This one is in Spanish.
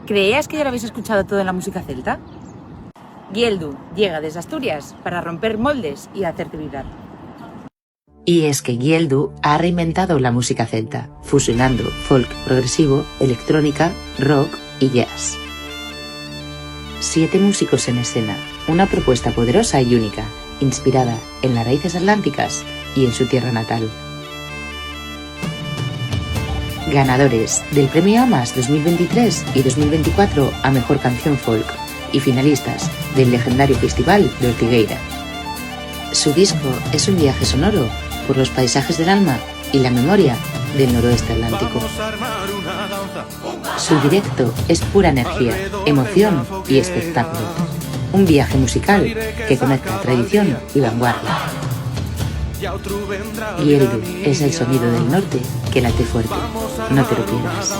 ¿Creías que ya lo habéis escuchado todo en la música celta? Gieldu llega desde Asturias para romper moldes y hacerte vibrar. Y es que Gieldu ha reinventado la música celta, fusionando folk progresivo, electrónica, rock y jazz. 7 músicos en escena, una propuesta poderosa y única, inspirada en las raíces atlánticas y en su tierra natal. Ganadores del Premio AMAS 2023 y 2024 a Mejor Canción Folk y finalistas del legendario Festival de Ortigueira. Su disco es un viaje sonoro por los paisajes del alma y la memoria del noroeste atlántico. Su directo es pura energía, emoción y espectáculo. Un viaje musical que conecta tradición y vanguardia. Gieldu es el sonido del norte que late fuerte. No te lo pierdas.